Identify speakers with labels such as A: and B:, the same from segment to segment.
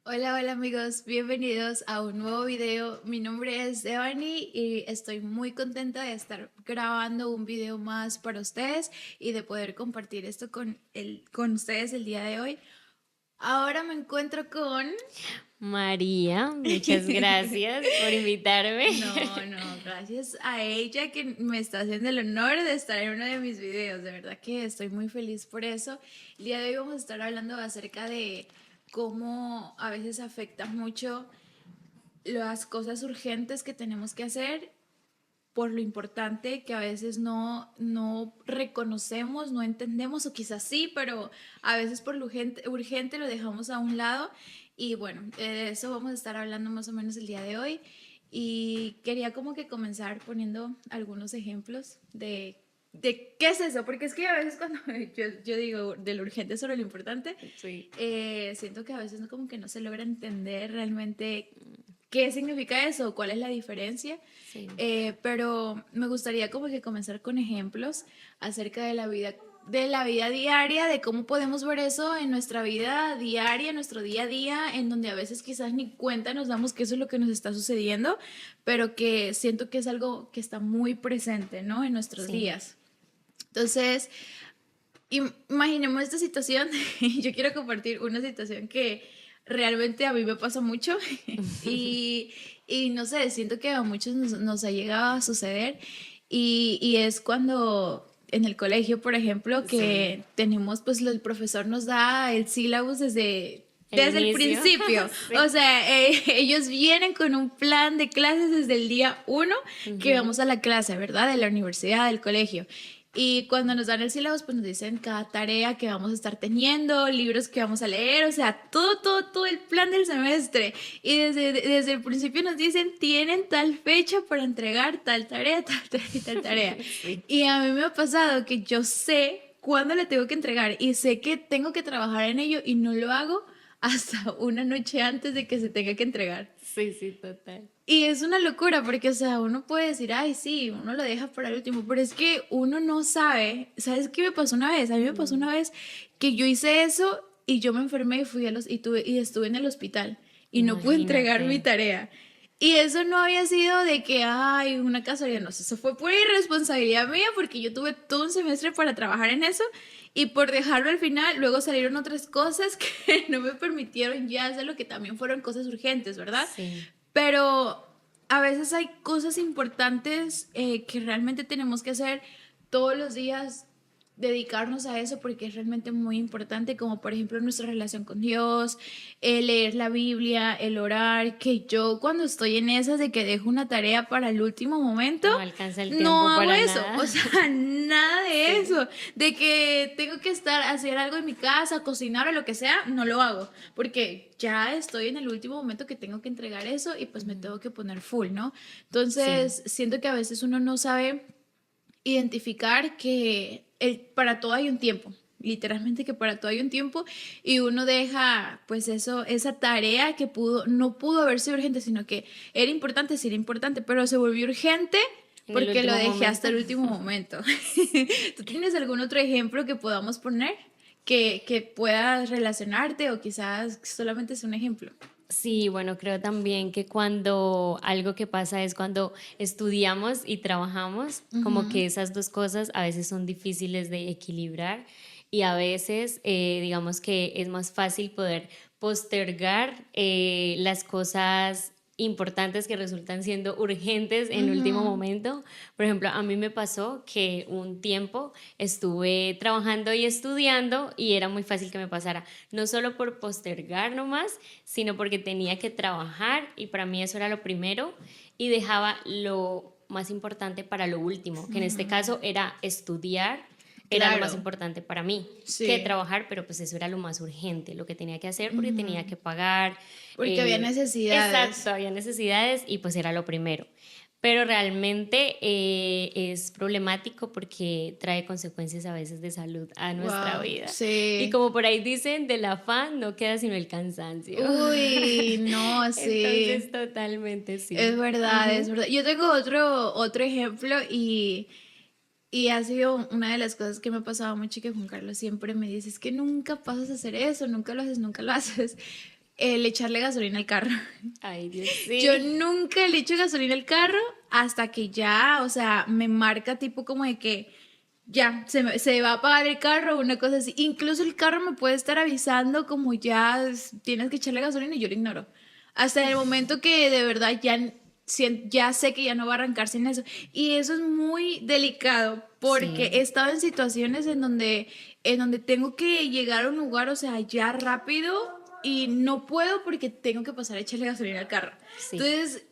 A: Hola, hola amigos, bienvenidos a un nuevo video. Mi nombre es Devani y estoy muy contenta de estar grabando un video más para ustedes y de poder compartir esto con ustedes el día de hoy. Ahora me encuentro con...
B: María, muchas gracias por invitarme.
A: No, gracias a ella que me está haciendo el honor de estar en uno de mis videos. De verdad que estoy muy feliz por eso. El día de hoy vamos a estar hablando acerca de cómo a veces afecta mucho las cosas urgentes que tenemos que hacer por lo importante que a veces no reconocemos, no entendemos, o quizás sí, pero a veces por lo urgente lo dejamos a un lado. Y bueno, de eso vamos a estar hablando más o menos el día de hoy. Y quería como que comenzar poniendo algunos ejemplos de qué es eso, porque es que a veces cuando yo digo de lo urgente sobre lo importante,
B: Sí.
A: siento que a veces no, como que no se logra entender realmente qué significa eso, cuál es la diferencia.
B: Sí.
A: Pero me gustaría como que comenzar con ejemplos acerca de la vida diaria, de cómo podemos ver eso en nuestra vida diaria, en nuestro día a día, en donde a veces quizás ni cuenta nos damos que eso es lo que nos está sucediendo, pero que siento que es algo que está muy presente, ¿no? En nuestros
B: Sí.
A: días. Entonces, imaginemos esta situación. Yo quiero compartir una situación que realmente a mí me pasa mucho y, y no sé, siento que a muchos nos ha llegado a suceder y es cuando en el colegio, por ejemplo,
B: Sí.
A: que tenemos, pues el profesor nos da el sílabus
B: El
A: desde el
B: inicio.
A: principio. O
B: Sí.
A: sea, ellos vienen con un plan de clases desde el día uno que
B: Ujú.
A: vamos a la clase, ¿verdad? De la universidad, del colegio. Y cuando nos dan el sílabus, pues nos dicen cada tarea que vamos a estar teniendo, libros que vamos a leer, o sea, todo el plan del semestre. Y desde el principio nos dicen, tienen tal fecha para entregar tal tarea, tal tarea y tal tarea.
B: Sí.
A: Y a mí me ha pasado que yo sé cuándo le tengo que entregar y sé que tengo que trabajar en ello y no lo hago hasta una noche antes de que se tenga que entregar.
B: Sí, sí, total.
A: Y es una locura porque, o sea, uno puede decir, ay, sí, uno lo deja para el último, pero es que uno no sabe. ¿Sabes qué me pasó una vez? A mí me pasó
B: Mm.
A: una vez que yo hice eso y yo me enfermé y y estuve en el hospital y no pude entregar
B: Imagínate.
A: mi tarea. Y eso no había sido de que, ay, una casualidad, no sé, eso fue pura irresponsabilidad mía porque yo tuve todo un semestre para trabajar en eso y por dejarlo al final, luego salieron otras cosas que no me permitieron ya hacer lo que también fueron cosas urgentes, ¿verdad?
B: Sí.
A: Pero a veces hay cosas importantes que realmente tenemos que hacer todos los días, dedicarnos a eso porque es realmente muy importante, como por ejemplo nuestra relación con Dios, leer la Biblia, el orar, que yo cuando estoy en esas de que dejo una tarea para el último momento,
B: No alcanza el
A: no
B: tiempo
A: hago
B: para
A: eso,
B: nada.
A: o sea, nada de
B: Sí.
A: eso, de que tengo que hacer algo en mi casa, cocinar o lo que sea, no lo hago, porque ya estoy en el último momento que tengo que entregar eso y pues me
B: Ujú.
A: tengo que poner full, ¿no?
B: Sí.
A: Entonces, siento que a veces uno no sabe identificar que para todo hay un tiempo, literalmente que para todo hay un tiempo y uno deja pues eso, esa tarea que no pudo haber sido urgente, sino que era importante, sí era importante, pero se volvió urgente
B: En el
A: porque lo
B: último
A: dejé hasta
B: momento.
A: el último momento. ¿Tú tienes algún otro ejemplo que podamos poner que puedas relacionarte o quizás solamente es un ejemplo?
B: Sí, bueno, creo también que cuando algo que pasa es cuando estudiamos y trabajamos, como
A: Ujú.
B: que esas dos cosas a veces son difíciles de equilibrar y a veces digamos que es más fácil poder postergar las cosas importantes que resultan siendo urgentes en último
A: Ujú.
B: momento. Por ejemplo, a mí me pasó que un tiempo estuve trabajando y estudiando y era muy fácil que me pasara, no solo por postergar nomás, sino porque tenía que trabajar y para mí eso era lo primero y dejaba lo más importante para lo último, que en este caso era estudiar, era lo más
A: Claro,
B: importante para mí que
A: sí.
B: trabajar, pero pues eso era lo más urgente, lo que tenía que hacer porque tenía
A: Ujú.
B: que pagar.
A: Porque había
B: Exacto,
A: necesidades.
B: había necesidades y pues era lo primero. Pero realmente es problemático porque trae consecuencias a veces de salud a nuestra
A: Wow,
B: vida. Y
A: sí.
B: como por ahí dicen, del afán no queda sino el cansancio.
A: Uy, no,
B: Entonces,
A: sí.
B: totalmente
A: Es
B: sí.
A: verdad, es
B: Ujú.
A: verdad. Yo tengo otro ejemplo y ha sido una de las cosas que me ha pasado mucho y que Juan Carlos siempre me dice, es que nunca pasas a hacer eso, nunca lo haces, nunca lo haces. el echarle gasolina al carro.
B: Ay, Dios, sí.
A: Yo nunca le echo gasolina al carro hasta que ya, o sea, me marca tipo como de que ya, se va a apagar el carro, una cosa así. Incluso el carro me puede estar avisando como ya tienes que echarle gasolina y yo lo ignoro. Hasta el momento que de verdad ya sé que ya no va a arrancar sin eso. Y eso es muy delicado porque
B: Sí.
A: he estado en situaciones en donde tengo que llegar a un lugar, o sea, ya rápido y no puedo porque tengo que pasar a echarle gasolina al carro.
B: Sí,
A: Entonces,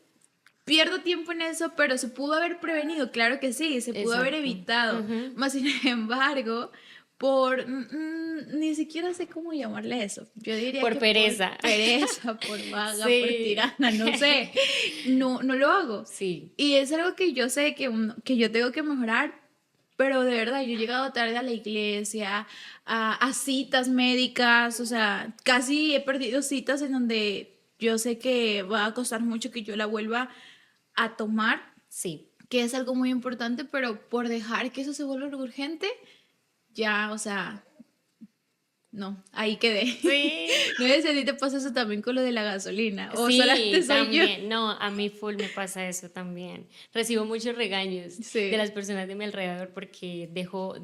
A: pierdo tiempo en eso, pero se pudo haber prevenido, claro que sí, se pudo haber
B: exacto.
A: evitado.
B: Ujú.
A: Más sin embargo, ni siquiera sé cómo llamarle eso. Yo diría
B: Por
A: que por
B: pereza.
A: pereza, por vaga, por
B: Sí.
A: tirana, no sé. No lo hago.
B: Sí.
A: Y es algo que yo sé que yo tengo que mejorar, pero de verdad, yo he llegado tarde a la iglesia, a citas médicas, o sea, casi he perdido citas en donde yo sé que va a costar mucho que yo la vuelva a tomar,
B: Sí.
A: que es algo muy importante, pero por dejar que eso se vuelva algo urgente, ya, o sea, no, ahí quedé.
B: Sí.
A: No sé si a ti te pasa eso también con lo de la gasolina, o solamente
B: Sí,
A: soy yo.
B: también. No, a mí full me pasa eso también. Recibo muchos regaños de
A: Sí.
B: las personas de mi alrededor porque dejo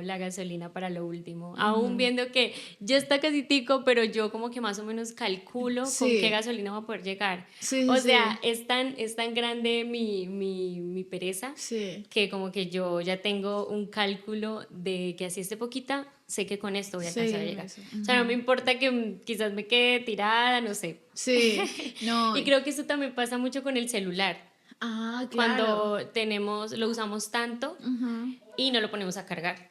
B: la gasolina para lo último. Aún
A: Ujú.
B: viendo que ya está casi tico, pero yo como que más o menos calculo con qué
A: Sí,
B: gasolina va a poder llegar.
A: sí,
B: O
A: sí,
B: sea, es tan grande mi pereza
A: sí,
B: que como que yo ya tengo un cálculo de que así esté poquita, sé que con esto voy a alcanzar a
A: sí,
B: llegar.
A: eso.
B: O sea, no me
A: Ujú.
B: importa que quizás me quede tirada, no sé.
A: Sí, no.
B: Y creo que eso también pasa mucho con el celular,
A: Ah, claro.
B: cuando lo usamos tanto
A: Ujú.
B: y no lo ponemos a cargar.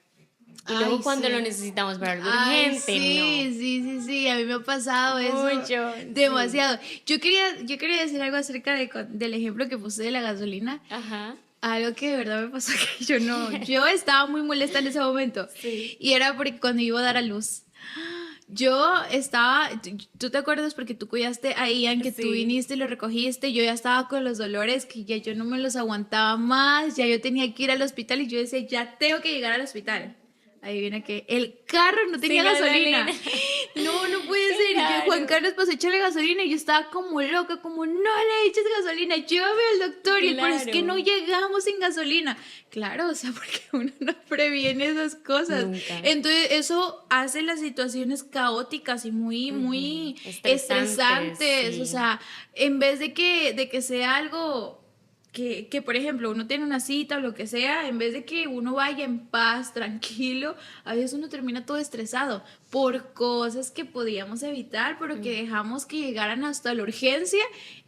B: Y luego
A: Ay,
B: cuando lo
A: sí.
B: necesitamos para algo
A: Ay,
B: urgente,
A: sí,
B: no.
A: sí, sí, sí, a mí me ha pasado eso
B: Mucho, sí.
A: demasiado. Yo quería decir algo acerca del ejemplo que puse de la gasolina.
B: Ajá,
A: Algo que de verdad me pasó que yo estaba muy molesta en ese momento.
B: sí,
A: Y era porque cuando iba a dar a luz, yo estaba, tú te acuerdas porque tú cuidaste a Ian, que tú
B: sí.
A: viniste y lo recogiste, yo ya estaba con los dolores que ya yo no me los aguantaba más, ya yo tenía que ir al hospital y yo decía, ya tengo que llegar al hospital. Adivina que el carro no tenía
B: Sin gasolina.
A: gasolina. No, no puede ser. Y yo, Juan
B: Claro,
A: Carlos pasó a echarle gasolina y yo estaba como loca, como no le eches gasolina, llévame al doctor. Y él, pero es que no
B: claro.
A: llegamos sin gasolina. Claro, o sea, porque uno no previene esas cosas.
B: Nunca.
A: Entonces, eso hace las situaciones caóticas y muy,
B: Ujú.
A: muy
B: Estresantes,
A: estresantes. O
B: sí.
A: sea, en vez de que sea algo que, por ejemplo, uno tiene una cita o lo que sea, en vez de que uno vaya en paz, tranquilo, a veces uno termina todo estresado por cosas que podíamos evitar, pero que dejamos que llegaran hasta la urgencia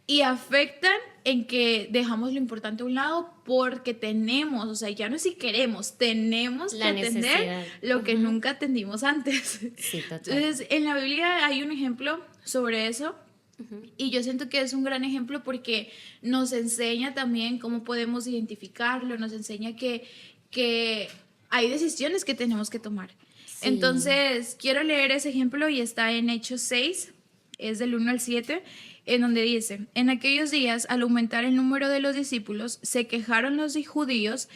A: y afectan en que dejamos lo importante a un lado porque tenemos, o sea, ya no es si queremos, tenemos que
B: La
A: atender
B: necesidad.
A: lo que
B: Ujú.
A: nunca atendimos antes.
B: Sí, total.
A: Entonces, en la Biblia hay un ejemplo sobre eso
B: Ujú.
A: y yo siento que es un gran ejemplo porque nos enseña también cómo podemos identificarlo, nos enseña que hay decisiones que tenemos que tomar.
B: Sí.
A: Entonces, quiero leer ese ejemplo y está en Hechos 6, es del 1 al 7, en donde dice, en aquellos días, al aumentar el número de los discípulos, se quejaron los judíos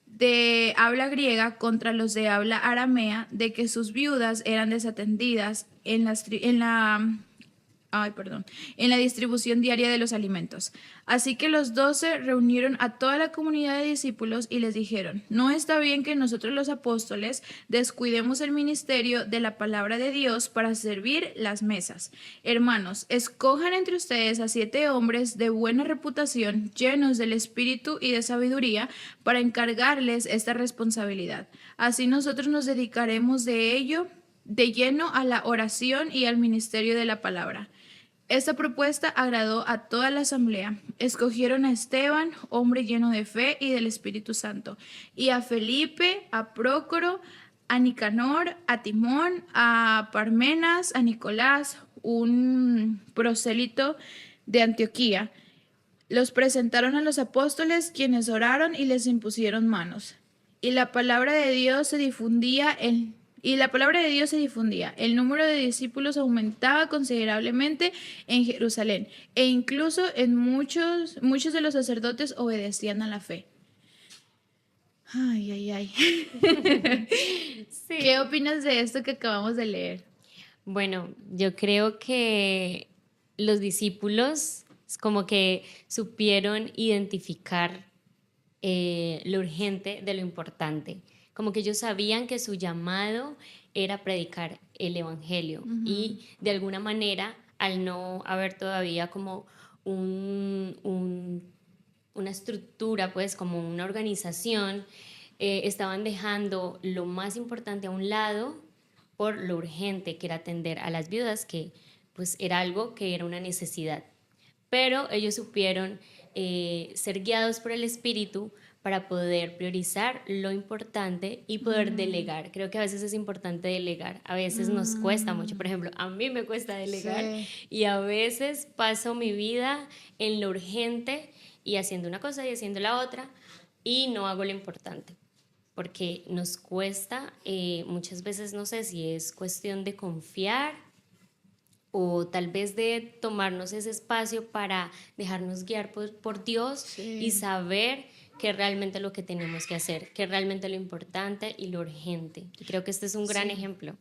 A: de habla griega contra los de habla aramea de que sus viudas eran desatendidas en la distribución diaria de los alimentos. Así que los 12 reunieron a toda la comunidad de discípulos y les dijeron, no está bien que nosotros los apóstoles descuidemos el ministerio de la palabra de Dios para servir las mesas. Hermanos, escojan entre ustedes a 7 hombres de buena reputación, llenos del espíritu y de sabiduría, para encargarles esta responsabilidad. Así nosotros nos dedicaremos de lleno a la oración y al ministerio de la palabra. Esta propuesta agradó a toda la asamblea. Escogieron a Esteban, hombre lleno de fe y del Espíritu Santo, y a Felipe, a Prócoro, a Nicanor, a Timón, a Parmenas, a Nicolás, un prosélito de Antioquía. Los presentaron a los apóstoles, quienes oraron y les impusieron manos. Y la palabra de Dios se difundía y la palabra de Dios se difundía. El número de discípulos aumentaba considerablemente en Jerusalén, e incluso en muchos de los sacerdotes obedecían a la fe. Ay, ay, ay. ¿Qué
B: Sí.
A: opinas de esto que acabamos de leer?
B: Bueno, yo creo que los discípulos como que supieron identificar lo urgente de lo importante. Como que ellos sabían que su llamado era predicar el evangelio
A: Ujú.
B: y de alguna manera, al no haber todavía como un, un- una estructura, pues como una organización, estaban dejando lo más importante a un lado por lo urgente que era atender a las viudas, que pues era algo que era una necesidad. Pero ellos supieron ser guiados por el Espíritu para poder priorizar lo importante y poder
A: Mm,
B: delegar. Creo que a veces es importante delegar, a veces nos cuesta mucho, por
A: mm,
B: ejemplo, a mí me cuesta delegar
A: sí.
B: y a veces paso mi vida en lo urgente y haciendo una cosa y haciendo la otra y no hago lo importante porque nos cuesta muchas veces, no sé si es cuestión de confiar o tal vez de tomarnos ese espacio para dejarnos guiar por Dios y
A: Sí.
B: saber que realmente lo que tenemos que hacer, que realmente lo importante y lo urgente. Y creo que este es un gran
A: Sí.
B: ejemplo.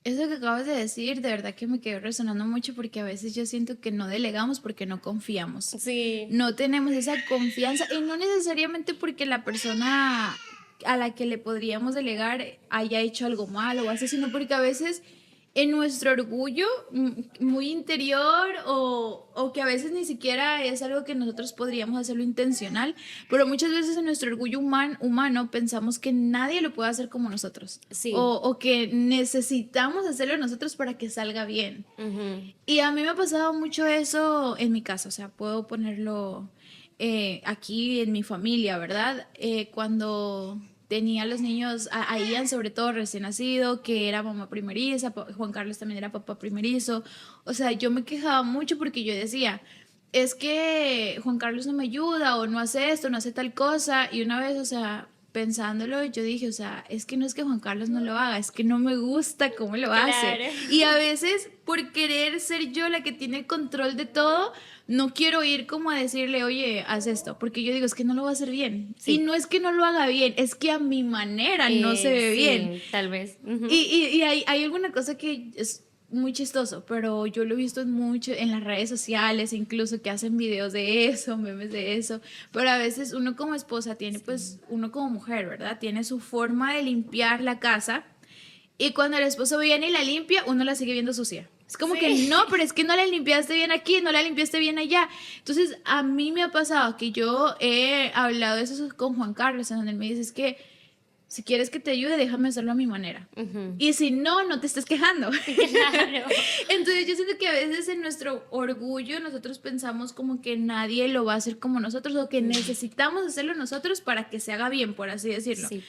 A: Eso que acabas de decir, de verdad que me quedó resonando mucho porque a veces yo siento que no delegamos porque no confiamos.
B: Sí,
A: No tenemos esa confianza y no necesariamente porque la persona a la que le podríamos delegar haya hecho algo malo o así, sino porque a veces en nuestro orgullo muy interior o que a veces ni siquiera es algo que nosotros podríamos hacerlo intencional, pero muchas veces en nuestro orgullo humano pensamos que nadie lo puede hacer como nosotros
B: sí.
A: o que necesitamos hacerlo nosotros para que salga bien.
B: Ujú.
A: Y a mí me ha pasado mucho eso en mi casa, o sea, puedo ponerlo aquí en mi familia, ¿verdad? Cuando tenía los niños, a Ian sobre todo recién nacido, que era mamá primeriza, Juan Carlos también era papá primerizo, o sea, yo me quejaba mucho porque yo decía, es que Juan Carlos no me ayuda o no hace esto, no hace tal cosa, y una vez, o sea, pensándolo, yo dije, o sea, es que no es que Juan Carlos no lo haga, es que no me gusta cómo lo hace.
B: Claro.
A: Y a veces, por querer ser yo la que tiene el control de todo, no quiero ir como a decirle, oye, haz esto, porque yo digo, es que no lo va a hacer bien. Y
B: Sí,
A: no es que no lo haga bien, es que a mi manera no se ve bien.
B: sí, tal vez.
A: Y,
B: Ujú.
A: y hay alguna cosa que es muy chistoso, pero yo lo he visto en mucho en las redes sociales, incluso que hacen videos de eso, memes de eso, pero a veces uno como esposa tiene, pues,
B: Sí.
A: uno como mujer, ¿verdad? Tiene su forma de limpiar la casa y cuando el esposo viene y la limpia, uno la sigue viendo sucia. Es como que no,
B: Sí.
A: pero es que no la limpiaste bien aquí, no la limpiaste bien allá. Entonces, a mí me ha pasado que yo he hablado de eso con Juan Carlos, en donde él me dice, es que si quieres que te ayude, déjame hacerlo a mi manera.
B: Ujú.
A: Y si no, no te estés quejando.
B: Claro.
A: Entonces yo siento que a veces en nuestro orgullo nosotros pensamos como que nadie lo va a hacer como nosotros o que
B: Mm,
A: necesitamos hacerlo nosotros para que se haga bien, por así decirlo.
B: sí.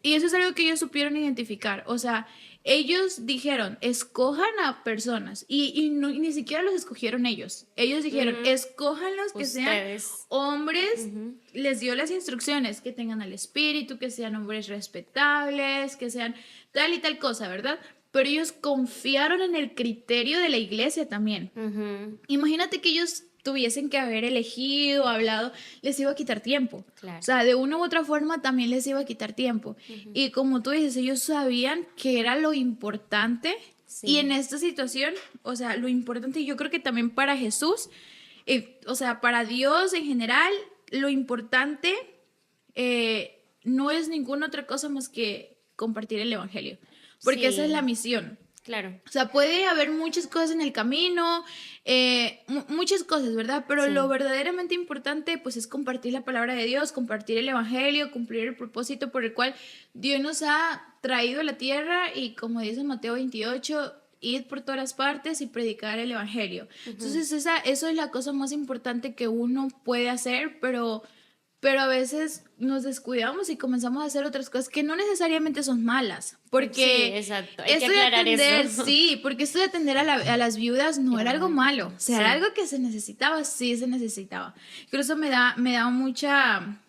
A: Y eso es algo que ellos supieron identificar. O sea, ellos dijeron, escojan a personas. Y ni siquiera los escogieron ellos. Ellos dijeron,
B: Ujú.
A: escójanlos que sean
B: Ustedes.
A: hombres.
B: Ujú.
A: Les dio las instrucciones, que tengan al espíritu, que sean hombres respetables, que sean tal y tal cosa, ¿verdad? Pero ellos confiaron en el criterio de la iglesia también.
B: Ujú.
A: Imagínate que ellos tuviesen que haber elegido, hablado, les iba a quitar tiempo. O
B: Claro.
A: sea, de una u otra forma también les iba a quitar tiempo.
B: Ujú.
A: Y como tú dices, ellos sabían que era lo importante. Y en
B: Sí.
A: esta situación, o sea, lo importante, y yo creo que también para Jesús, o sea, para Dios en general, lo importante no es ninguna otra cosa más que compartir el Evangelio. Porque esa es la
B: Sí.
A: misión.
B: Claro.
A: O sea, puede haber muchas cosas en el camino, muchas cosas, ¿verdad? Pero lo
B: Sí.
A: verdaderamente importante, pues, es compartir la palabra de Dios, compartir el evangelio, cumplir el propósito por el cual Dios nos ha traído a la tierra y, como dice Mateo 28, ir por todas las partes y predicar el evangelio.
B: Ujú.
A: Entonces, eso es la cosa más importante que uno puede hacer, pero a veces nos descuidamos y comenzamos a hacer otras cosas que no necesariamente son malas,
B: Sí,
A: porque
B: exacto. Hay que
A: esto de
B: aclarar eso.
A: atender, sí, porque esto de atender a las viudas no
B: Era
A: era algo
B: muy
A: malo, o
B: importante.
A: sea, era
B: Sí.
A: algo que se necesitaba, sí se necesitaba. Incluso me da mucha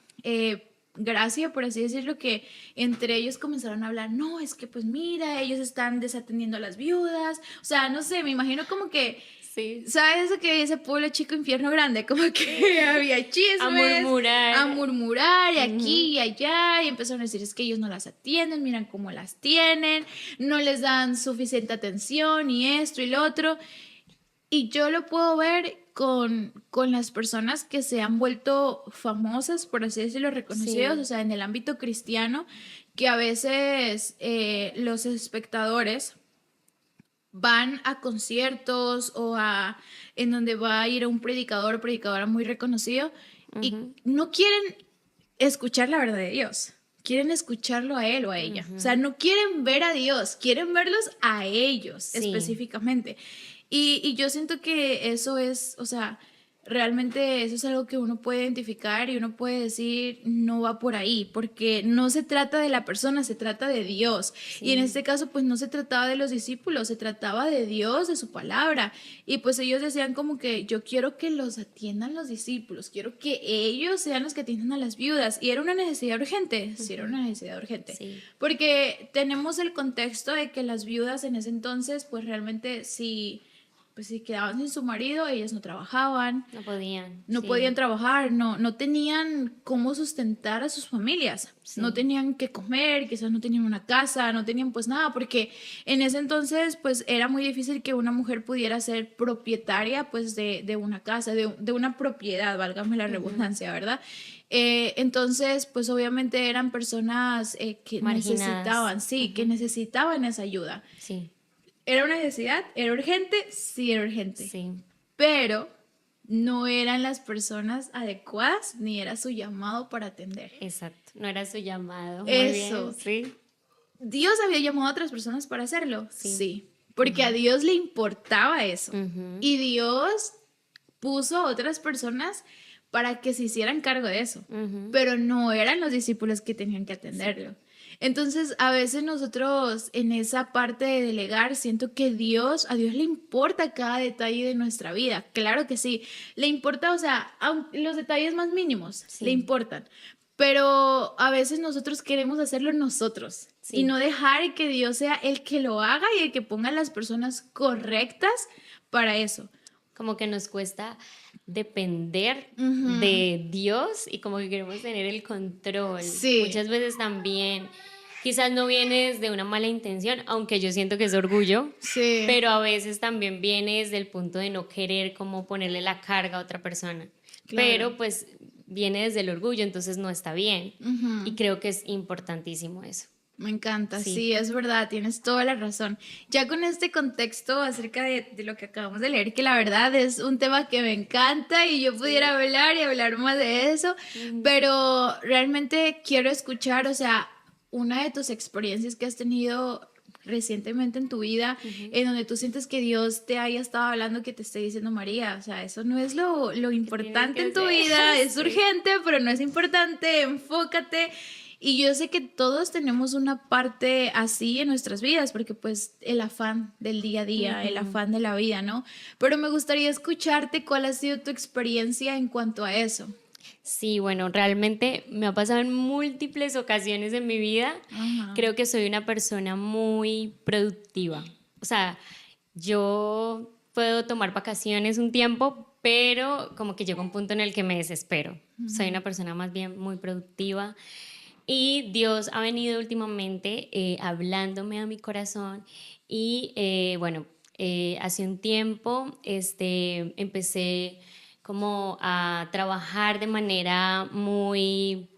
A: gracia, por así decirlo, que entre ellos comenzaron a hablar, no, es que pues mira, ellos están desatendiendo a las viudas, o sea, no sé, me imagino como que
B: Sí.
A: ¿Sabes eso que dice pueblo chico, infierno grande? Como que había chismes.
B: A murmurar.
A: A murmurar, y aquí y allá. Y empezaron a decir, es que ellos no las atienden, miran cómo las tienen, no les dan suficiente atención, y esto y lo otro. Y yo lo puedo ver con las personas que se han vuelto famosas, por así decirlo, reconocidos,
B: Sí.
A: o sea, en el ámbito cristiano, que a veces los espectadores van a conciertos o a en donde va a ir un predicador o predicadora muy reconocido y
B: Ujú.
A: no quieren escuchar la verdad de Dios. Quieren escucharlo a él o a ella. O sea, no quieren ver a Dios, quieren verlos a ellos
B: Sí.
A: específicamente. Y yo siento que eso es, o sea, realmente eso es algo que uno puede identificar y uno puede decir, no va por ahí, porque no se trata de la persona, se trata de Dios. Y en
B: Sí.
A: este caso, pues no se trataba de los discípulos, se trataba de Dios, de su palabra. Y pues ellos decían como que yo quiero que los atiendan los discípulos, quiero que ellos sean los que atiendan a las viudas. Y era una necesidad urgente, sí, era una necesidad urgente.
B: Sí.
A: Porque tenemos el contexto de que las viudas en ese entonces, pues realmente sí, pues si quedaban sin su marido, ellas no trabajaban,
B: No podían.
A: no
B: Sí.
A: podían trabajar, no tenían cómo sustentar a sus familias,
B: Sí.
A: no tenían que comer, quizás no tenían una casa, no tenían pues nada, porque en ese entonces pues era muy difícil que una mujer pudiera ser propietaria pues de una casa, de una propiedad, válgame la redundancia, ¿verdad? Entonces pues obviamente eran personas que
B: Marginadas.
A: necesitaban, sí, que necesitaban esa ayuda.
B: Sí.
A: ¿Era una necesidad? ¿Era urgente? Sí, era urgente.
B: Sí.
A: Pero no eran las personas adecuadas ni era su llamado para atender.
B: Exacto. No era su llamado. Muy
A: Eso.
B: bien. Sí.
A: ¿Dios había llamado a otras personas para hacerlo?
B: Sí.
A: Sí. Porque a Dios le importaba eso.
B: Ujú.
A: Y Dios puso a otras personas para que se hicieran cargo de eso.
B: Ujú.
A: Pero no eran los discípulos que tenían que atenderlo. Entonces, a veces nosotros en esa parte de delegar, siento que a Dios le importa cada detalle de nuestra vida. Claro que sí. Le importa, o sea, los detalles más mínimos
B: Sí.
A: le importan. Pero a veces nosotros queremos hacerlo nosotros
B: Sí.
A: y no dejar que Dios sea el que lo haga y el que ponga a las personas correctas para eso.
B: Como que nos cuesta depender de Dios y como que queremos tener el control.
A: Sí.
B: Muchas veces también, quizás no viene desde una mala intención, aunque yo siento que es orgullo,
A: Sí.
B: pero a veces también viene desde el punto de no querer como ponerle la carga a otra persona.
A: Claro.
B: Pero pues viene desde el orgullo, entonces no está bien. Y creo que es importantísimo eso.
A: Me encanta,
B: Sí.
A: sí, es verdad, tienes toda la razón. Ya con este contexto acerca de lo que acabamos de leer, que la verdad es un tema que me encanta y yo pudiera hablar y hablar más de eso, pero realmente quiero escuchar, o sea, una de tus experiencias que has tenido recientemente en tu vida, en donde tú sientes que Dios te haya estado hablando, que te esté diciendo María, o sea, eso no es lo importante
B: que
A: en tu
B: hacer?
A: vida, es
B: Sí.
A: urgente, pero no es importante, enfócate. Y yo sé que todos tenemos una parte así en nuestras vidas, porque pues el afán del día a día, el afán de la vida, ¿no? Pero me gustaría escucharte cuál ha sido tu experiencia en cuanto a eso.
B: Sí, bueno, realmente me ha pasado en múltiples ocasiones en mi vida.
A: Ajá.
B: Creo que soy una persona muy productiva. O sea, yo puedo tomar vacaciones un tiempo, pero como que llega un punto en el que me desespero. Soy una persona más bien muy productiva. Y Dios ha venido últimamente hablándome a mi corazón y bueno, hace un tiempo empecé como a trabajar de manera muy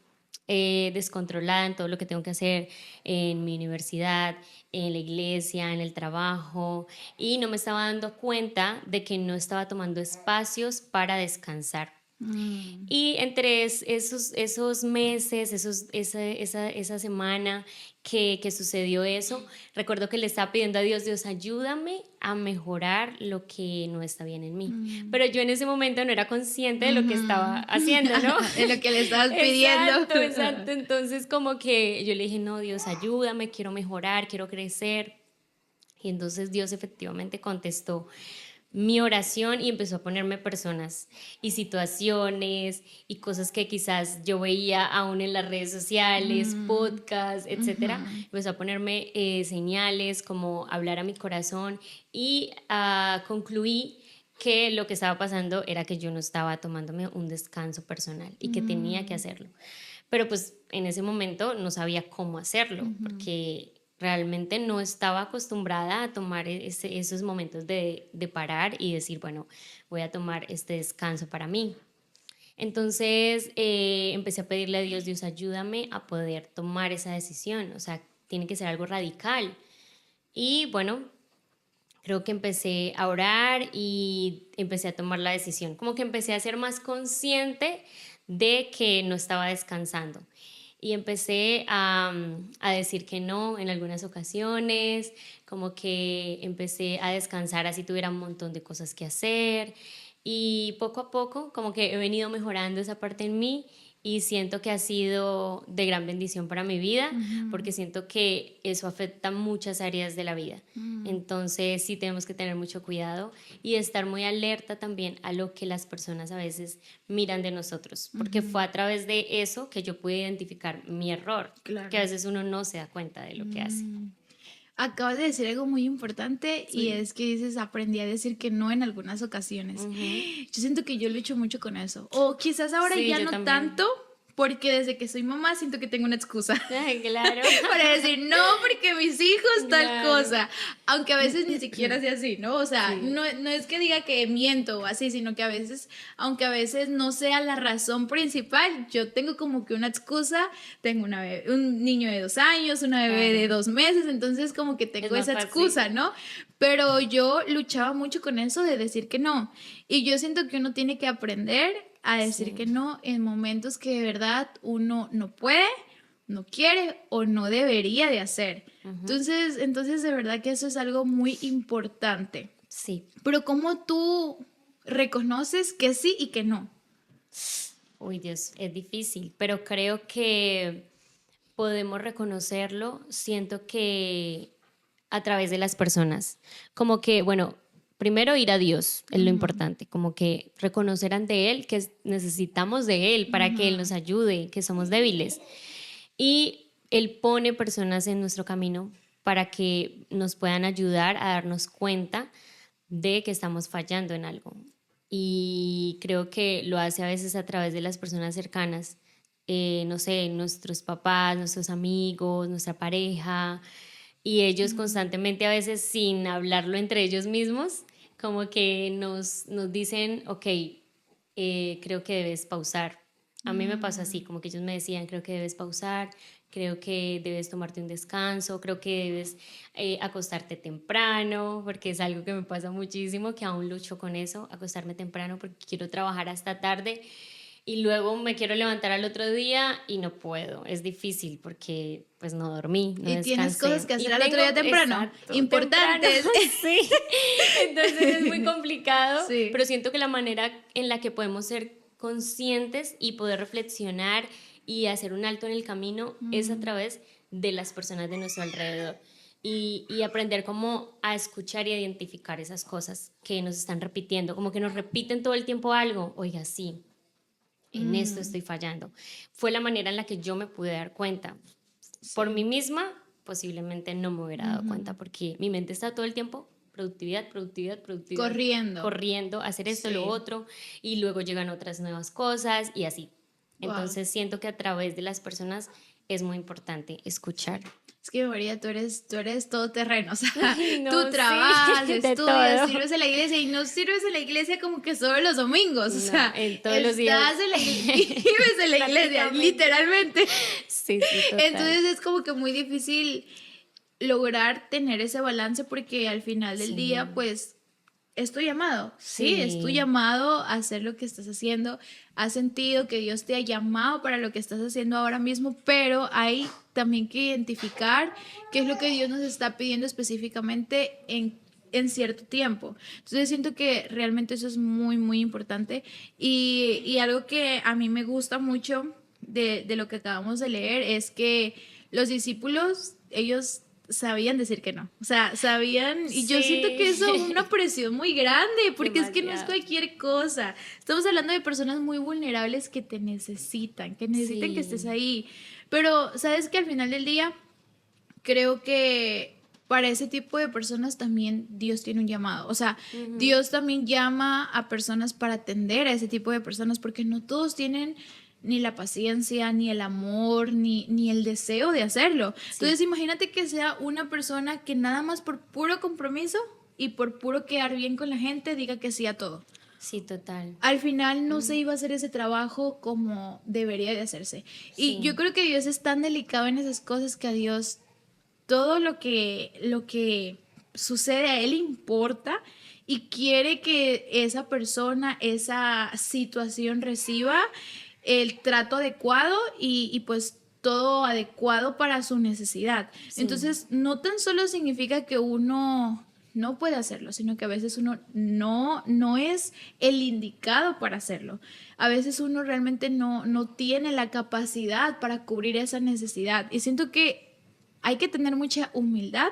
B: descontrolada en todo lo que tengo que hacer en mi universidad, en la iglesia, en el trabajo, y no me estaba dando cuenta de que no estaba tomando espacios para descansar. Y entre esos meses, esa semana que sucedió eso, recuerdo que le estaba pidiendo a Dios, Dios, ayúdame a mejorar lo que no está bien en mí. Pero yo en ese momento no era consciente de lo que estaba haciendo, ¿no?
A: De lo que le estabas pidiendo.
B: Exacto, exacto. Entonces como que yo le dije, no, Dios, ayúdame, quiero mejorar, quiero crecer. Y entonces Dios efectivamente contestó mi oración y empezó a ponerme personas y situaciones y cosas que quizás yo veía aún en las redes sociales, podcasts, etcétera. Empezó a ponerme señales, como hablar a mi corazón y concluí que lo que estaba pasando era que yo no estaba tomándome un descanso personal y que tenía que hacerlo. Pero pues en ese momento no sabía cómo hacerlo, porque realmente no estaba acostumbrada a tomar esos momentos de parar y decir, bueno, voy a tomar este descanso para mí. Entonces empecé a pedirle a Dios, Dios, ayúdame a poder tomar esa decisión, o sea, tiene que ser algo radical. Y bueno, creo que empecé a orar y empecé a tomar la decisión, como que empecé a ser más consciente de que no estaba descansando. Y empecé a decir que no en algunas ocasiones, como que empecé a descansar así tuviera un montón de cosas que hacer. Y poco a poco, como que he venido mejorando esa parte en mí y siento que ha sido de gran bendición para mi vida, porque siento que eso afecta muchas áreas de la vida. Entonces sí tenemos que tener mucho cuidado y estar muy alerta también a lo que las personas a veces miran de nosotros, porque fue a través de eso que yo pude identificar mi error,
A: Claro.
B: que a veces uno no se da cuenta de lo que hace.
A: Acabas de decir algo muy importante y es que dices, aprendí a decir que no en algunas ocasiones. Yo siento que yo lucho mucho con eso. O quizás ahora
B: Sí,
A: ya
B: yo
A: no
B: también.
A: tanto, porque desde que soy mamá siento que tengo una excusa.
B: Ay, claro.
A: Para decir no, porque mis hijos tal
B: Claro.
A: cosa. Aunque a veces ni siquiera sea así, ¿no? O sea,
B: Sí.
A: no es que diga que miento o así, sino que a veces, aunque a veces no sea la razón principal, yo tengo como que una excusa. Tengo un niño de 2 años, una bebé
B: Claro.
A: de 2 meses, entonces como que
B: Es
A: tengo
B: más
A: esa
B: fácil.
A: excusa, ¿no? Pero yo luchaba mucho con eso de decir que no. Y yo siento que uno tiene que aprender a decir
B: Sí.
A: que no en momentos que de verdad uno no puede, no quiere o no debería de hacer. Entonces de verdad que eso es algo muy importante.
B: Sí.
A: Pero ¿cómo tú reconoces que sí y que no?
B: Uy, Dios, es difícil, pero creo que podemos reconocerlo, siento que a través de las personas, como que, bueno, primero ir a Dios es lo importante, como que reconocer ante Él que necesitamos de Él para que Él nos ayude, que somos débiles. Y Él pone personas en nuestro camino para que nos puedan ayudar a darnos cuenta de que estamos fallando en algo. Y creo que lo hace a veces a través de las personas cercanas, no sé, nuestros papás, nuestros amigos, nuestra pareja, y ellos constantemente a veces sin hablarlo entre ellos mismos, como que nos dicen, ok, creo que debes pausar. A mí me pasó así, como que ellos me decían, creo que debes pausar, creo que debes tomarte un descanso, creo que debes acostarte temprano, porque es algo que me pasa muchísimo, que aún lucho con eso, acostarme temprano porque quiero trabajar hasta tarde y luego me quiero levantar al otro día y no puedo, es difícil porque pues no dormí, no
A: Y
B: descansé.
A: tienes cosas que hacer
B: Y
A: al otro día temprano,
B: exacto,
A: importantes.
B: temprano, sí. Entonces es muy complicado,
A: Sí.
B: pero siento que la manera en la que podemos ser conscientes y poder reflexionar y hacer un alto en el camino es a través de las personas de nuestro alrededor. Y aprender cómo a escuchar y a identificar esas cosas que nos están repitiendo, como que nos repiten todo el tiempo algo, oiga, sí, en esto estoy fallando. Fue la manera en la que yo me pude dar cuenta. Por mí misma, posiblemente no me hubiera dado cuenta, porque mi mente está todo el tiempo productividad, productividad, productividad. Corriendo, hacer esto, lo otro, y luego llegan otras nuevas cosas y así.
A: Wow.
B: Entonces siento que a través de las personas es muy importante escuchar.
A: Es que María, tú eres todoterreno, o sea,
B: Ay, no,
A: tú
B: sí,
A: trabajas,
B: de
A: estudias,
B: todo.
A: sirves en la iglesia y no sirves en la iglesia como que solo los domingos, o
B: No,
A: sea,
B: en todos los días.
A: estás en la iglesia, vives en la iglesia,
B: Prácticamente.
A: literalmente.
B: Sí, sí, total.
A: Entonces es como que muy difícil lograr tener ese balance porque al final del
B: Sí.
A: día, pues, es tu llamado, sí, es tu
B: Sí.
A: llamado a hacer lo que estás haciendo. Has sentido que Dios te ha llamado para lo que estás haciendo ahora mismo, pero hay también que identificar qué es lo que Dios nos está pidiendo específicamente en cierto tiempo. Entonces siento que realmente eso es muy, muy importante y algo que a mí me gusta mucho de lo que acabamos de leer es que los discípulos, ellos sabían decir que no, o sea, sabían, y yo
B: Sí.
A: siento que eso es una presión muy grande, porque es que no es
B: Demasiado.
A: cualquier cosa, estamos hablando de personas muy vulnerables que te necesitan, que
B: Sí.
A: estés ahí, pero sabes que al final del día creo que para ese tipo de personas también Dios tiene un llamado. O sea, Dios también llama a personas para atender a ese tipo de personas, porque no todos tienen ni la paciencia, ni el amor, ni el deseo de hacerlo.
B: Sí.
A: Entonces, imagínate que sea una persona que nada más por puro compromiso y por puro quedar bien con la gente diga que sí a todo.
B: Sí, total.
A: Al final no se iba a hacer ese trabajo como debería de hacerse. Y
B: Sí.
A: yo creo que Dios es tan delicado en esas cosas que a Dios todo lo que sucede a Él importa y quiere que esa persona, esa situación reciba el trato adecuado y pues todo adecuado para su necesidad.
B: Sí.
A: Entonces, no tan solo significa que uno no puede hacerlo, sino que a veces uno no es el indicado para hacerlo. A veces uno realmente no tiene la capacidad para cubrir esa necesidad. Y siento que hay que tener mucha humildad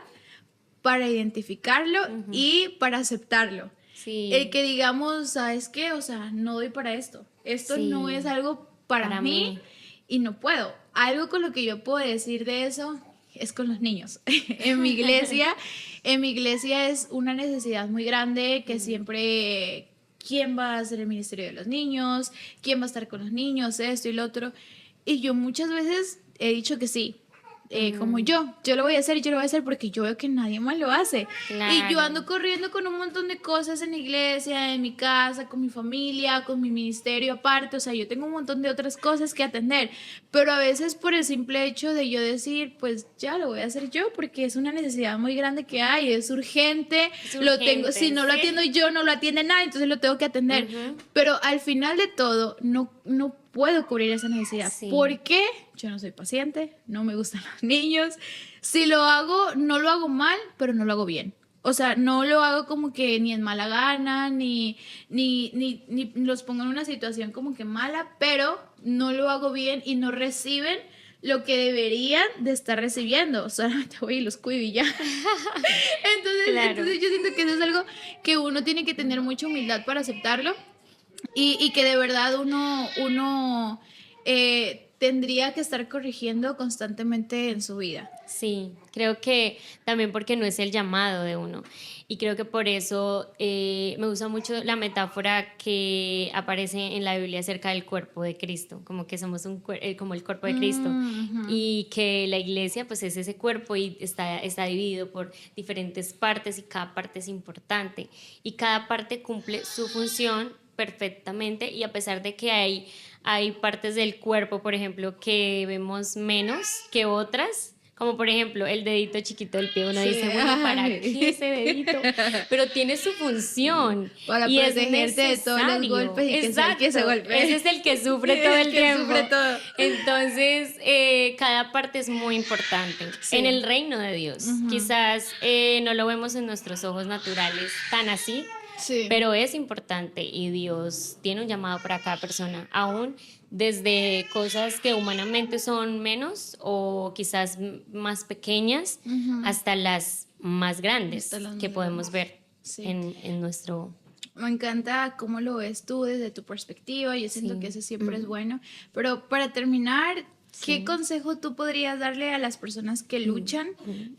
A: para identificarlo y para aceptarlo.
B: Sí.
A: El que digamos, ¿sabes qué? O sea, no doy para esto. Esto
B: Sí.
A: no es algo para mí y no puedo. Algo con lo que yo puedo decir de eso es con los niños. En mi iglesia es una necesidad muy grande que siempre, ¿quién va a hacer el ministerio de los niños? ¿Quién va a estar con los niños? Esto y lo otro. Y yo muchas veces he dicho que sí. Como yo lo voy a hacer y yo lo voy a hacer porque yo veo que nadie más lo hace.
B: Claro.
A: Y yo ando corriendo con un montón de cosas en la iglesia, en mi casa, con mi familia, con mi ministerio aparte. O sea, yo tengo un montón de otras cosas que atender. Pero a veces por el simple hecho de yo decir, pues ya lo voy a hacer yo porque es una necesidad muy grande que hay, es urgente, lo tengo, si no lo atiendo yo, no lo atiende nadie, entonces lo tengo que atender. Pero al final de todo, no puedo cubrir esa necesidad.
B: Sí.
A: ¿Por qué? Yo no soy paciente, no me gustan los niños. Si lo hago, no lo hago mal, pero no lo hago bien. O sea, no lo hago como que ni en mala gana, ni los pongo en una situación como que mala, pero no lo hago bien y no reciben lo que deberían de estar recibiendo. Solamente voy y los cuido y ya. Entonces yo siento que eso es algo que uno tiene que tener mucha humildad para aceptarlo. Y que de verdad uno tendría que estar corrigiendo constantemente en su vida.
B: Sí, creo que también porque no es el llamado de uno. Y creo que por eso me gusta mucho la metáfora que aparece en la Biblia acerca del cuerpo de Cristo, como que somos como el cuerpo de Cristo. Y que la iglesia pues es ese cuerpo y está dividido por diferentes partes y cada parte es importante. Y cada parte cumple su función perfectamente y a pesar de que hay partes del cuerpo, por ejemplo, que vemos menos que otras, como por ejemplo el dedito chiquito del pie, uno dice, bueno, ¿para qué ese dedito? Pero tiene su función.
A: Para
B: y
A: protegerte de todos los golpes y que sea el que se golpee.
B: Ese es el que sufre todo el tiempo.
A: Sufre todo.
B: Entonces, cada parte es muy importante en el reino de Dios. Quizás no lo vemos en nuestros ojos naturales tan así,
A: Sí.
B: pero es importante y Dios tiene un llamado para cada persona, aún desde cosas que humanamente son menos o quizás más pequeñas hasta las más grandes que podemos ver en nuestro...
A: Me encanta cómo lo ves tú desde tu perspectiva. Yo siento que eso siempre es bueno. Pero para terminar, ¿qué consejo tú podrías darle a las personas que luchan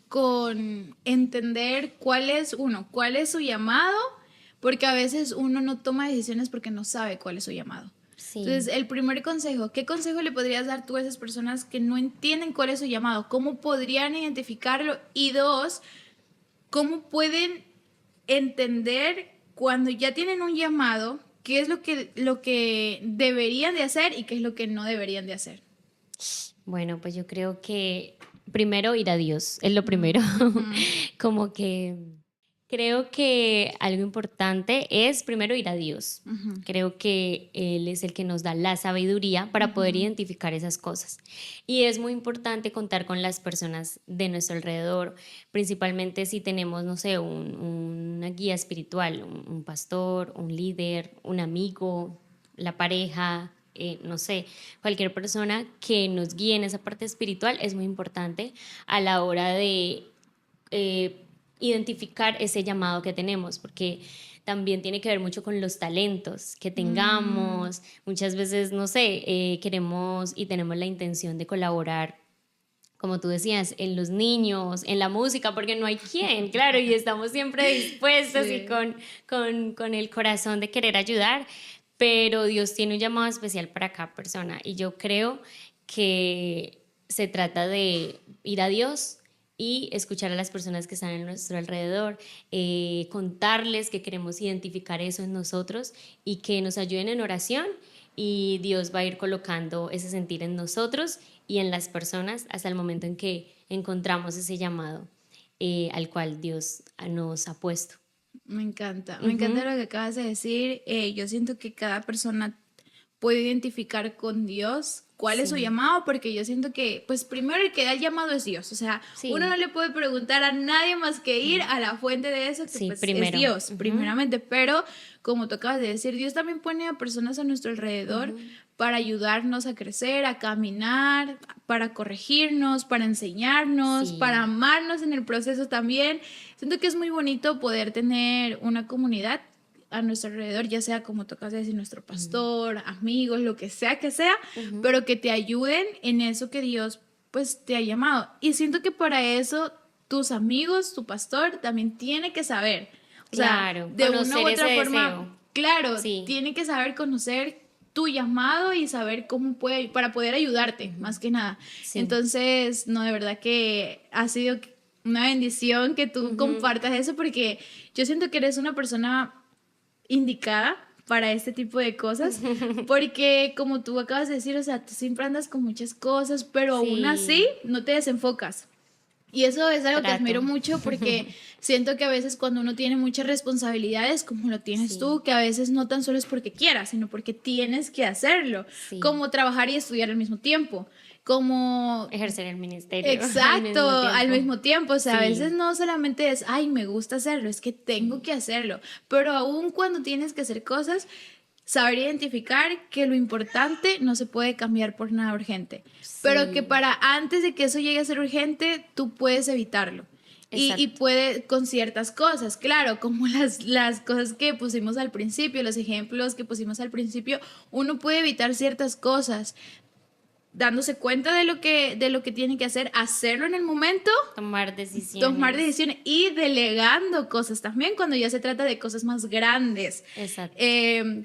A: con entender cuál es su llamado? Porque a veces uno no toma decisiones porque no sabe cuál es su llamado.
B: Sí.
A: Entonces, el primer consejo, ¿qué consejo le podrías dar tú a esas personas que no entienden cuál es su llamado? ¿Cómo podrían identificarlo? Y dos, ¿cómo pueden entender cuando ya tienen un llamado, qué es lo que deberían de hacer y qué es lo que no deberían de hacer?
B: Bueno, pues yo creo que primero ir a Dios, es lo primero. Como que creo que algo importante es primero ir a Dios. Creo que Él es el que nos da la sabiduría para poder identificar esas cosas. Y es muy importante contar con las personas de nuestro alrededor, principalmente si tenemos, no sé, una guía espiritual, un pastor, un líder, un amigo, la pareja, no sé, cualquier persona que nos guíe en esa parte espiritual es muy importante a la hora de identificar ese llamado que tenemos, porque también tiene que ver mucho con los talentos que tengamos. Muchas veces, no sé, queremos y tenemos la intención de colaborar como tú decías, en los niños, en la música, porque no hay quien, claro, y estamos siempre dispuestos y
A: Sí.
B: con el corazón de querer ayudar, pero Dios tiene un llamado especial para cada persona y yo creo que se trata de ir a Dios y escuchar a las personas que están a nuestro alrededor, contarles que queremos identificar eso en nosotros y que nos ayuden en oración y Dios va a ir colocando ese sentir en nosotros y en las personas hasta el momento en que encontramos ese llamado al cual Dios nos ha puesto.
A: Me encanta
B: Ujú.
A: lo que acabas de decir. Yo siento que cada persona puede identificar con Dios cuál es su
B: Sí,
A: llamado, porque yo siento que, pues primero el que da el llamado es Dios, o sea, uno no
B: sí,
A: le puede preguntar a nadie más que ir a la fuente de eso, que
B: sí,
A: pues es
B: primero.
A: Dios,
B: Ujú,
A: primeramente, pero como tú acabas de decir, Dios también pone a personas a nuestro alrededor
B: ujú.
A: para ayudarnos a crecer, a caminar, para corregirnos, para enseñarnos, para
B: Sí,
A: amarnos en el proceso también. Siento que es muy bonito poder tener una comunidad a nuestro alrededor, ya sea como tocas de decir, nuestro
B: mm,
A: pastor, amigos, lo que sea,
B: ujú,
A: pero que te ayuden en eso que Dios pues te ha llamado. Y siento que para eso tus amigos, tu pastor también tiene que saber, o sea,
B: claro,
A: de una u
B: conocer ese
A: otra forma,
B: deseo.
A: claro,
B: Sí,
A: tiene que saber conocer tu llamado y saber cómo puede, para poder ayudarte,
B: ujú,
A: más que nada.
B: sí,
A: Entonces, no, de verdad que ha sido una bendición que tú
B: ujú,
A: compartas eso porque yo siento que eres una persona indicada para este tipo de cosas, porque como tú acabas de decir, o sea, tú siempre andas con muchas cosas, pero aún así
B: sí,
A: no te desenfocas. Y eso es algo que admiro
B: trato.
A: mucho porque siento que a veces cuando uno tiene muchas responsabilidades, como lo tienes
B: Sí,
A: tú, que a veces no tan solo es porque quieras, sino porque tienes que hacerlo,
B: sí,
A: como trabajar y estudiar al mismo tiempo, como
B: ejercer el ministerio al
A: exacto,
B: mismo
A: al
B: tiempo.
A: mismo tiempo, o sea, a veces
B: Sí,
A: no solamente es, ay, me gusta hacerlo, es que tengo
B: sí,
A: que hacerlo, pero aún cuando tienes que hacer cosas, saber identificar que lo importante no se puede cambiar por nada urgente, pero que
B: sí,
A: para antes de que eso llegue a ser urgente, tú puedes evitarlo. Y
B: exacto.
A: puede con ciertas cosas, claro, como las cosas que pusimos al principio, los ejemplos que pusimos al principio, uno puede evitar ciertas cosas, dándose cuenta de lo que tiene que hacer, hacerlo en el momento,
B: Tomar
A: tomar
B: decisiones.
A: decisiones y delegando cosas también cuando ya se trata de cosas más grandes.
B: Exacto.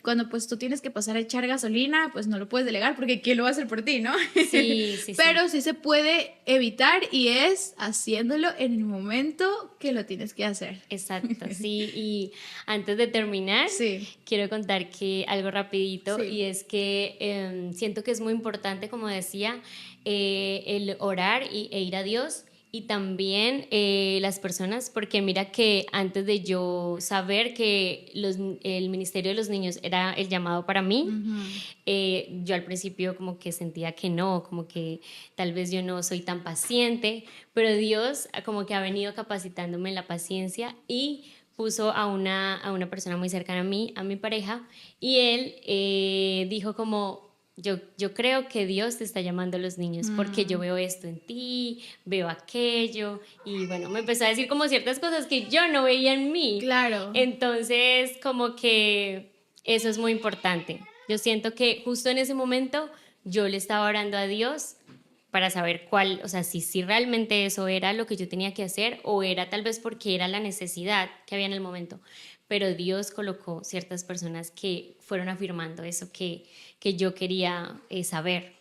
A: Cuando pues tú tienes que pasar a echar gasolina, pues no lo puedes delegar porque ¿quién lo va a hacer por ti, no?
B: Sí, sí, sí.
A: Pero sí se puede evitar y es haciéndolo en el momento que lo tienes que hacer.
B: Exacto, sí. Y antes de terminar,
A: Sí,
B: quiero contar que algo rapidito y
A: sí.
B: es que siento que es muy importante, como decía, el orar e ir a Dios y también las personas, porque mira que antes de yo saber que el ministerio de los niños era el llamado para mí,
A: Ujú.
B: yo al principio como que sentía que no, como que tal vez yo no soy tan paciente, pero Dios como que ha venido capacitándome en la paciencia y puso a una persona muy cercana a mí, a mi pareja, y él dijo como, yo creo que Dios te está llamando a los niños porque yo
A: Mm,
B: veo esto en ti, veo aquello, y bueno, me empezó a decir como ciertas cosas que yo no veía en mí.
A: claro,
B: Entonces, como que eso es muy importante. Yo siento que justo en ese momento yo le estaba orando a Dios para saber cuál, o sea, si realmente eso era lo que yo tenía que hacer o era tal vez porque era la necesidad que había en el momento. Pero Dios colocó ciertas personas que fueron afirmando eso que yo quería saber.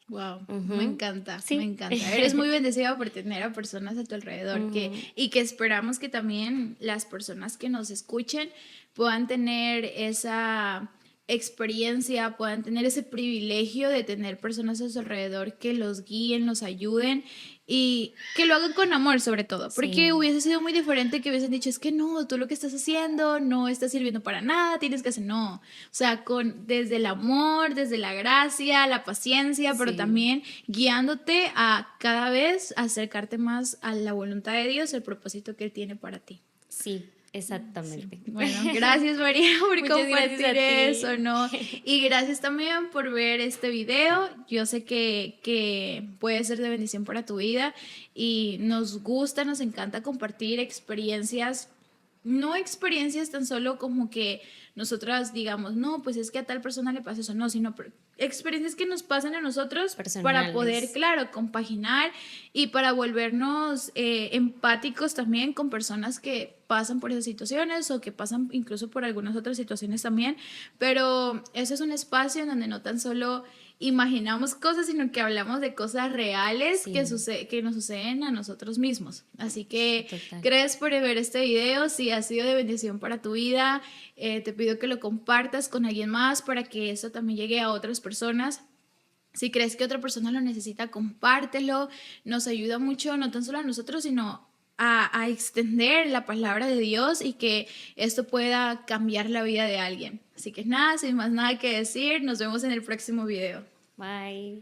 A: wow,
B: Ujú.
A: me
B: Sí.
A: encanta. Eres muy bendecida por tener a personas a tu alrededor
B: Ujú.
A: y que esperamos que también las personas que nos escuchen puedan tener esa experiencia, puedan tener ese privilegio de tener personas a su alrededor que los guíen, los ayuden y que lo hagan con amor sobre todo, porque
B: Sí,
A: hubiese sido muy diferente que hubiesen dicho, es que no, tú lo que estás haciendo no está sirviendo para nada, tienes que hacer, no, o sea, con, desde el amor, desde la gracia, la paciencia, pero
B: sí,
A: también guiándote a cada vez acercarte más a la voluntad de Dios, el propósito que Él tiene para ti.
B: sí,
A: Sí.
B: exactamente.
A: Bueno, gracias María por
B: Muchas gracias
A: compartir
B: a
A: eso,
B: ti.
A: ¿no? Y gracias también por ver este video. Yo sé que puede ser de bendición para tu vida y nos gusta, nos encanta compartir experiencias no experiencias tan solo como que nosotras digamos, no, pues es que a tal persona le pasa eso, no, sino experiencias que nos pasan a nosotros para poder,
B: Personales.
A: claro, compaginar y para volvernos empáticos también con personas que pasan por esas situaciones o que pasan incluso por algunas otras situaciones también, pero eso es un espacio en donde no tan solo imaginamos cosas, sino que hablamos de cosas reales
B: Sí,
A: que nos suceden a nosotros mismos. Así que
B: total.
A: gracias por ver este video. Si ha sido de bendición para tu vida, te pido que lo compartas con alguien más para que eso también llegue a otras personas. Si crees que otra persona lo necesita, compártelo. Nos ayuda mucho, no tan solo a nosotros, sino a extender la palabra de Dios y que esto pueda cambiar la vida de alguien. Así que nada, sin más nada que decir, nos vemos en el próximo video.
B: Bye.